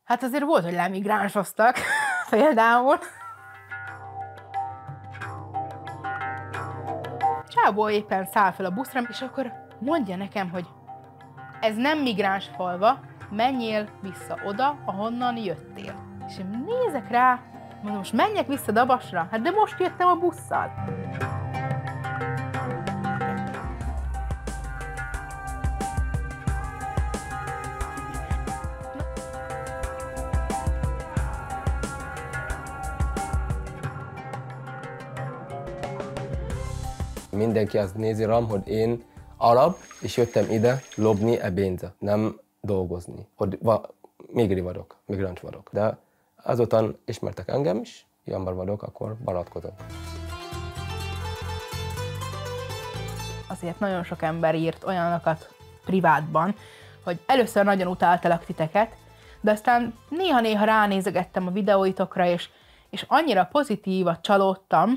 Hát azért volt, hogy lemigránsoztak, például. Csávó éppen száll fel a buszra, és akkor mondja nekem, hogy ez nem migráns falva, menjél vissza oda, ahonnan jöttél. És én nézek rá, mondom, most menjek vissza Dabasra? Hát de most jöttem a busszal. Mindenki azt nézi rám, hogy én arab, és jöttem ide lopni a pénzt, nem dolgozni. Hogy migráns vagyok. De azután ismertek engem is, ember vagyok, akkor barátkozok. Azért nagyon sok ember írt olyanokat privátban, hogy először nagyon utáltalak titeket, de aztán néha-néha ránézegettem a videóitokra, és annyira pozitívat csalódtam,